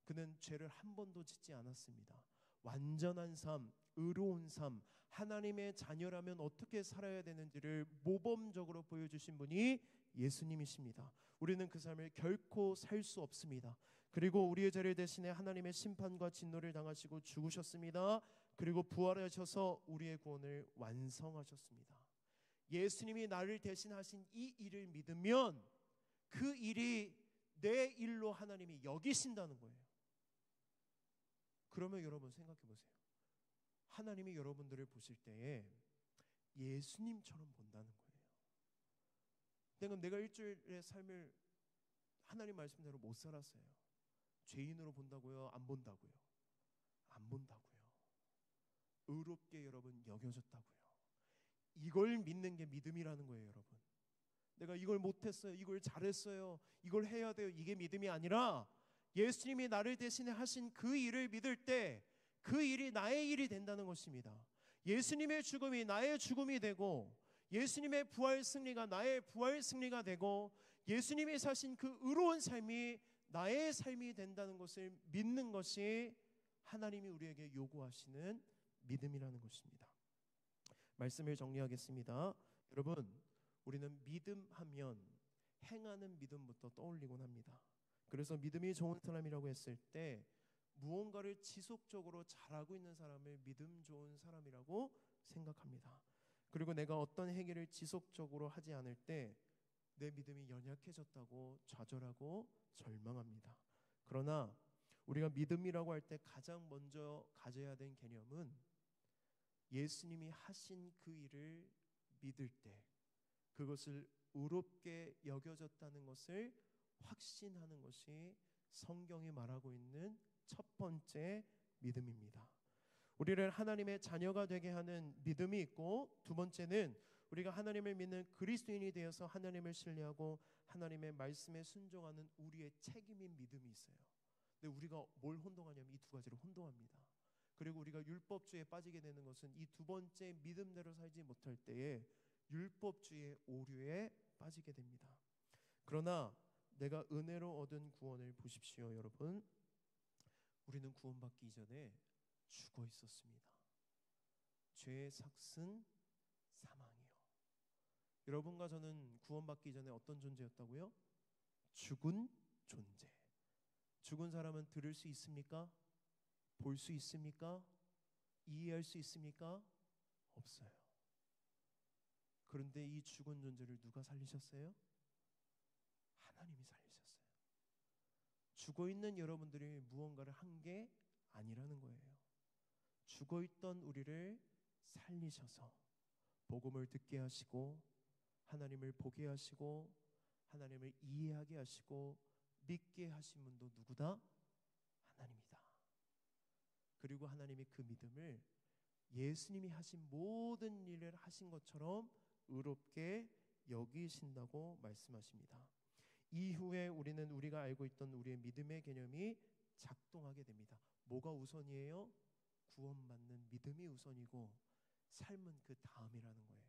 그는 죄를 한 번도 짓지 않았습니다. 완전한 삶, 의로운 삶, 하나님의 자녀라면 어떻게 살아야 되는지를 모범적으로 보여주신 분이 예수님이십니다. 우리는 그 삶을 결코 살 수 없습니다. 그리고 우리의 죄를 대신해 하나님의 심판과 진노를 당하시고 죽으셨습니다. 그리고 부활하셔서 우리의 구원을 완성하셨습니다. 예수님이 나를 대신하신 이 일을 믿으면 그 일이 내 일로 하나님이 여기신다는 거예요. 그러면 여러분 생각해 보세요. 하나님이 여러분들을 보실 때에 예수님처럼 본다는 거예요. 내가 일주일의 삶을 하나님 말씀대로 못 살았어요. 죄인으로 본다고요? 안 본다고요? 안 본다고요. 의롭게 여러분 여겨졌다고요. 이걸 믿는 게 믿음이라는 거예요, 여러분. 내가 이걸 못했어요, 이걸 잘했어요, 이걸 해야 돼요, 이게 믿음이 아니라 예수님이 나를 대신해 하신 그 일을 믿을 때 그 일이 나의 일이 된다는 것입니다. 예수님의 죽음이 나의 죽음이 되고, 예수님의 부활 승리가 나의 부활 승리가 되고, 예수님이 사신 그 의로운 삶이 나의 삶이 된다는 것을 믿는 것이 하나님이 우리에게 요구하시는 믿음이라는 것입니다. 말씀을 정리하겠습니다. 여러분, 우리는 믿음하면 행하는 믿음부터 떠올리곤 합니다. 그래서 믿음이 좋은 사람이라고 했을 때 무언가를 지속적으로 잘하고 있는 사람을 믿음 좋은 사람이라고 생각합니다. 그리고 내가 어떤 행위를 지속적으로 하지 않을 때 내 믿음이 연약해졌다고 좌절하고 절망합니다. 그러나 우리가 믿음이라고 할 때 가장 먼저 가져야 되는 개념은 예수님이 하신 그 일을 믿을 때 그것을 의롭게 여겨졌다는 것을 확신하는 것이 성경이 말하고 있는 첫 번째 믿음입니다. 우리를 하나님의 자녀가 되게 하는 믿음이 있고, 두 번째는 우리가 하나님을 믿는 그리스도인이 되어서 하나님을 신뢰하고 하나님의 말씀에 순종하는 우리의 책임인 믿음이 있어요. 근데 우리가 뭘 혼동하냐면 이 두 가지를 혼동합니다. 그리고 우리가 율법주의에 빠지게 되는 것은 이 두 번째 믿음대로 살지 못할 때에 율법주의의 오류에 빠지게 됩니다. 그러나 내가 은혜로 얻은 구원을 보십시오, 여러분. 우리는 구원받기 이전에 죽어 있었습니다. 죄의 삭은 사망이요. 여러분과 저는 구원받기 전에 어떤 존재였다고요? 죽은 존재. 죽은 사람은 들을 수 있습니까? 볼 수 있습니까? 이해할 수 있습니까? 없어요. 그런데 이 죽은 존재를 누가 살리셨어요? 하나님이 살리셨어요. 죽어있는 여러분들이 무언가를 한 게 아니라는 거예요. 죽어있던 우리를 살리셔서 복음을 듣게 하시고 하나님을 보게 하시고 하나님을 이해하게 하시고 믿게 하신 분도 누구다? 하나님이다. 그리고 하나님이 그 믿음을 예수님이 하신 모든 일을 하신 것처럼 의롭게 여기신다고 말씀하십니다. 이후에 우리는 우리가 알고 있던 우리의 믿음의 개념이 작동하게 됩니다. 뭐가 우선이에요? 구원받는 믿음이 우선이고 삶은 그 다음이라는 거예요.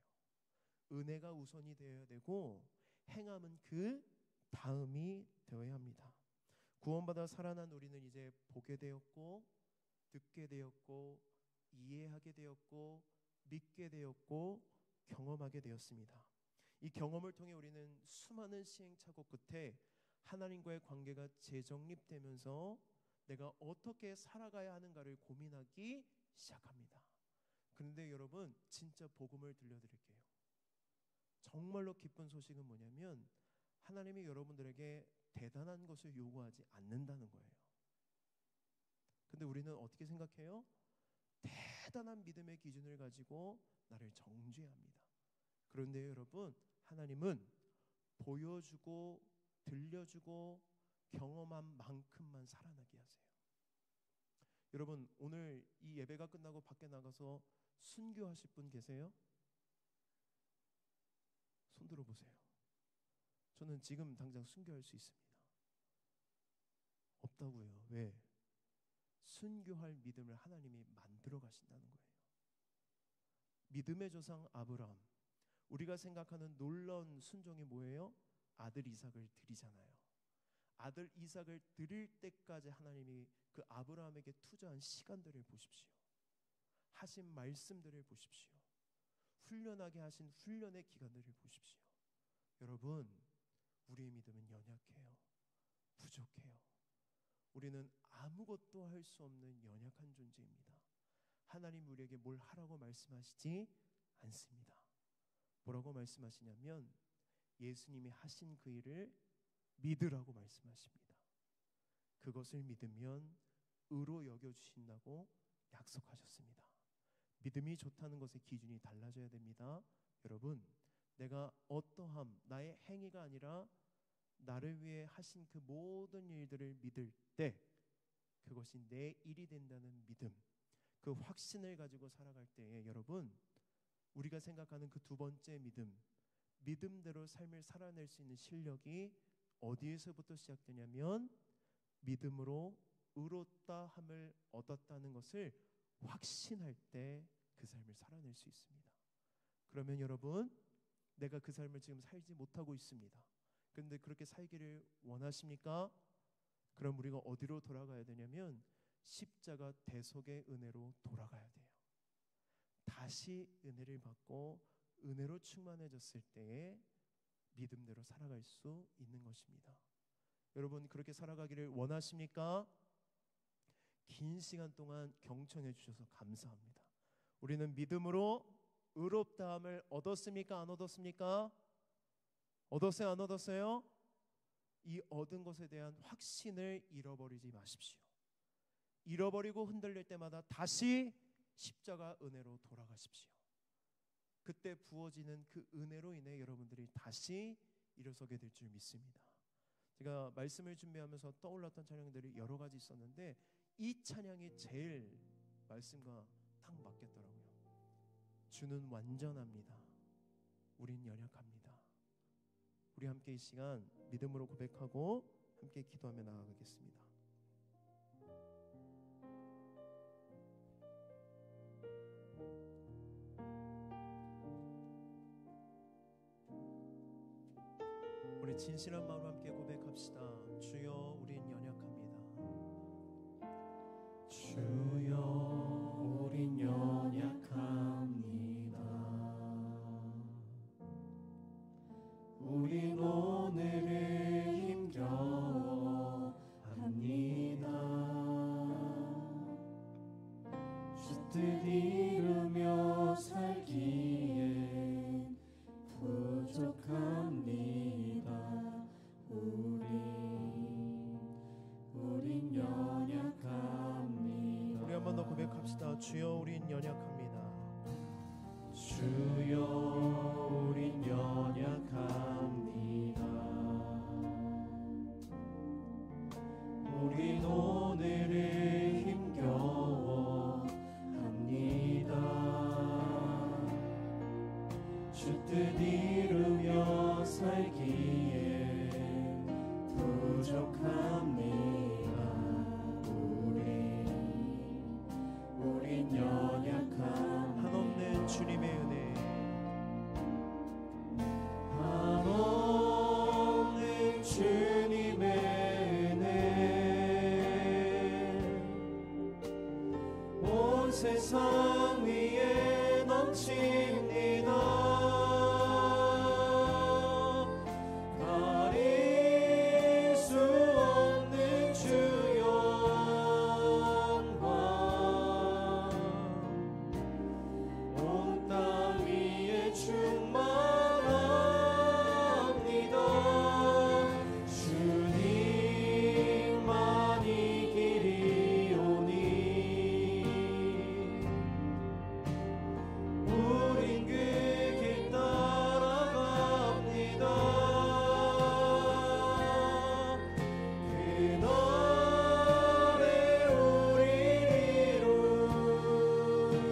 은혜가 우선이 되어야 되고 행함은 그 다음이 되어야 합니다. 구원받아 살아난 우리는 이제 보게 되었고 듣게 되었고 이해하게 되었고 믿게 되었고 경험하게 되었습니다. 이 경험을 통해 우리는 수많은 시행착오 끝에 하나님과의 관계가 재정립되면서 내가 어떻게 살아가야 하는가를 고민하기 시작합니다. 그런데 여러분, 진짜 복음을 들려드릴게요. 정말로 기쁜 소식은 뭐냐면 하나님이 여러분들에게 대단한 것을 요구하지 않는다는 거예요. 근데 우리는 어떻게 생각해요? 대단한 믿음의 기준을 가지고 나를 정죄합니다. 그런데 여러분, 하나님은 보여주고 들려주고 경험한 만큼만 살아나게 하세요. 여러분, 오늘 이 예배가 끝나고 밖에 나가서 순교하실 분 계세요? 손 들어보세요. 저는 지금 당장 순교할 수 있습니다. 없다고요. 왜? 순교할 믿음을 하나님이 만들어 가신다는 거예요. 믿음의 조상 아브라함, 우리가 생각하는 놀라운 순종이 뭐예요? 아들 이삭을 드리잖아요. 아들 이삭을 드릴 때까지 하나님이 그 아브라함에게 투자한 시간들을 보십시오. 하신 말씀들을 보십시오. 훈련하게 하신 훈련의 기간들을 보십시오. 여러분, 우리의 믿음은 연약해요. 부족해요. 우리는 아무것도 할 수 없는 연약한 존재입니다. 하나님 우리에게 뭘 하라고 말씀하시지 않습니다. 뭐라고 말씀하시냐면 예수님이 하신 그 일을 믿으라고 말씀하십니다. 그것을 믿으면 의로 여겨주신다고 약속하셨습니다. 믿음이 좋다는 것의 기준이 달라져야 됩니다. 여러분, 내가 어떠함, 나의 행위가 아니라 나를 위해 하신 그 모든 일들을 믿을 때 그것이 내 일이 된다는 믿음, 그 확신을 가지고 살아갈 때에 여러분, 우리가 생각하는 그 두 번째 믿음대로 삶을 살아낼 수 있는 실력이 어디에서부터 시작되냐면 믿음으로 의롭다 함을 얻었다는 것을 확신할 때 그 삶을 살아낼 수 있습니다. 그러면 여러분, 내가 그 삶을 지금 살지 못하고 있습니다. 그런데 그렇게 살기를 원하십니까? 그럼 우리가 어디로 돌아가야 되냐면 십자가 대속의 은혜로 돌아가야 돼요. 다시 은혜를 받고 은혜로 충만해졌을 때에 믿음대로 살아갈 수 있는 것입니다. 여러분, 그렇게 살아가기를 원하십니까? 긴 시간 동안 경청해 주셔서 감사합니다. 우리는 믿음으로 의롭다함을 얻었습니까? 안 얻었습니까? 얻었어요? 안 얻었어요? 이 얻은 것에 대한 확신을 잃어버리지 마십시오. 잃어버리고 흔들릴 때마다 다시 십자가 은혜로 돌아가십시오. 그때 부어지는 그 은혜로 인해 여러분들이 다시 일어서게 될 줄 믿습니다. 제가 말씀을 준비하면서 떠올랐던 찬양들이 여러 가지 있었는데 이 찬양이 제일 말씀과 탁 맞겠더라고요. 주는 완전합니다. 우린 연약합니다. 우리 함께 이 시간 믿음으로 고백하고 함께 기도하며 나아가겠습니다. 우리 진실한 마음으로 함께 고백합시다. 주여, 우린 연약합니다. 주여, 우린 연약합니다. 우린 오늘을 힘겨워 합니다. 주 뜻 이루며 살기엔 부족합니다. 우린 연약합니다. 우리 한 번 더 고백합시다. 주여, 우린 연약합니다. 주여, 우린 연약합니다. 우린 오늘을 힘겨워 합니다. 주 뜻 이루며 살기에 부족합니다. 우린 연약합니다. 한없는 주님의 은혜, 한없는 주님의 은혜 온 세상 위에 넘칩니다. 가릴 수 없는 주 영광 온 땅 위에 충만합니다. 주님만이 길이오니 우린 그 길 따라갑니다. 그날에 우릴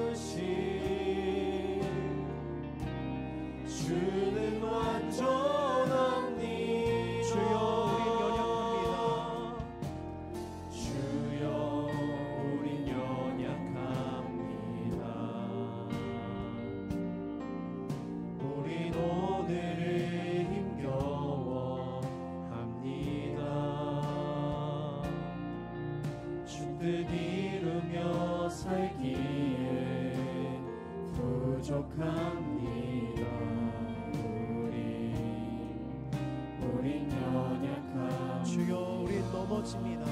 이루신 주는 완전합니다. 주여, 우린 연약합니다. 주여, 우린 연약합니다. 우린 오늘을 힘겨워 합니다. 주 뜻 이루며 살기에 부족합니다. 우린 연약합니다. 주여, 우린 넘어집니다.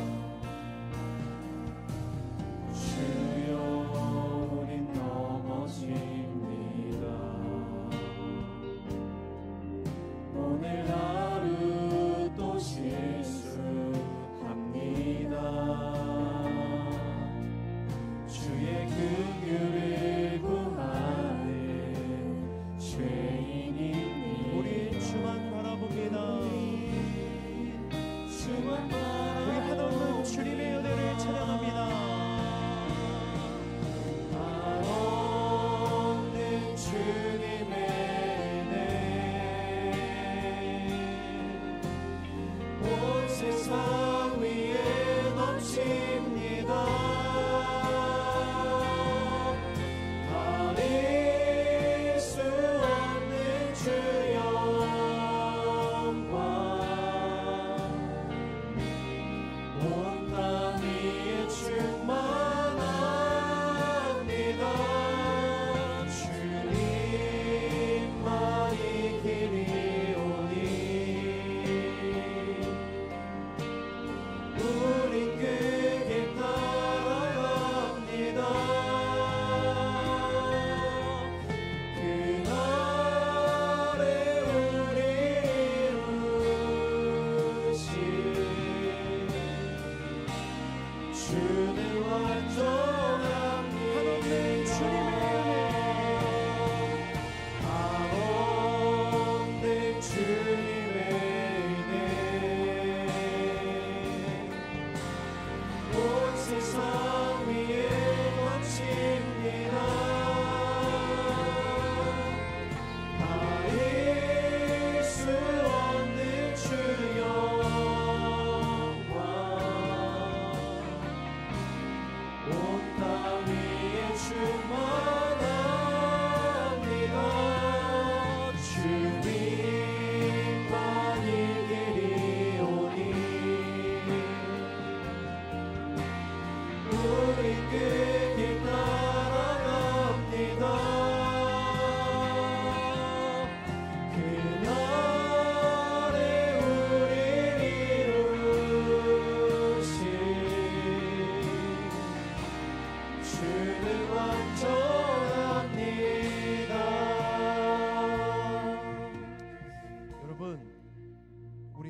주여, 우린 넘어집니다. 오늘 하루 또 실수합니다. 주의 긍휼을 구하는 죄인입니다. 우린 주만 바라봅니다. 주만 우리 한없는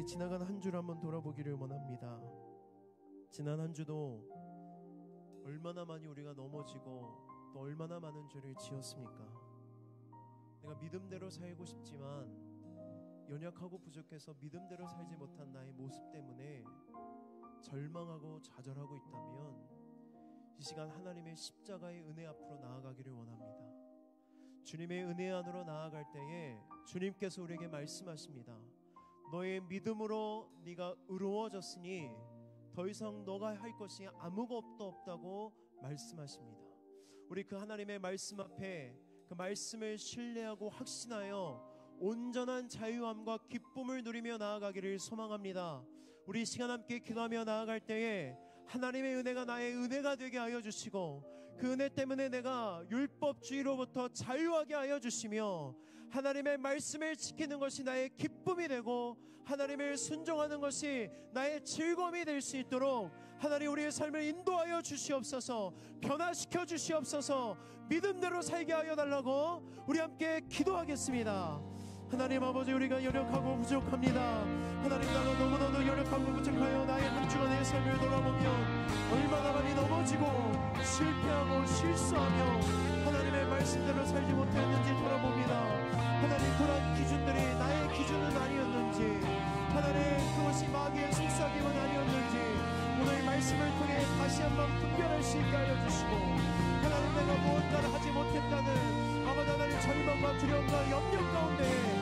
우리 지나간 한 주를 한번 돌아보기를 원합니다. 지난 한 주도 얼마나 많이 우리가 넘어지고 또 얼마나 많은 죄를 지었습니까? 내가 믿음대로 살고 싶지만 연약하고 부족해서 믿음대로 살지 못한 나의 모습 때문에 절망하고 좌절하고 있다면 이 시간 하나님의 십자가의 은혜 앞으로 나아가기를 원합니다. 주님의 은혜 안으로 나아갈 때에 주님께서 우리에게 말씀하십니다. 너의 믿음으로 네가 의로워졌으니 더 이상 너가 할 것이 아무것도 없다고 말씀하십니다. 우리 그 하나님의 말씀 앞에 그 말씀을 신뢰하고 확신하여 온전한 자유함과 기쁨을 누리며 나아가기를 소망합니다. 우리 시간 함께 기도하며 나아갈 때에 하나님의 은혜가 나의 은혜가 되게 하여 주시고 그 은혜 때문에 내가 율법주의로부터 자유하게 하여 주시며 하나님의 말씀을 지키는 것이 나의 기쁨이 되고 하나님을 순종하는 것이 나의 즐거움이 될 수 있도록 하나님 우리의 삶을 인도하여 주시옵소서. 변화시켜 주시옵소서. 믿음대로 살게 하여 달라고 우리 함께 기도하겠습니다. 하나님 아버지, 우리가 연약하고 부족합니다. 하나님, 나도 너무나도 연약하고 부족하여 나의 한 주간의 삶을 돌아보면 얼마나 많이 넘어지고 실패하고 실수하며 하나님의 말씀대로 살지 못했는지 돌아봅니다. 하나님, 그런 기준들이 나의 기준은 아니었는지, 하나님 그것이 마귀의 속삭임은 아니었는지 오늘 말씀을 통해 다시 한번 분별할 수 있게 하여 주시고, 하나님 내가 무언가를 하지 못했다는 아버지 하나님 절망과 두려움과 염려 가운데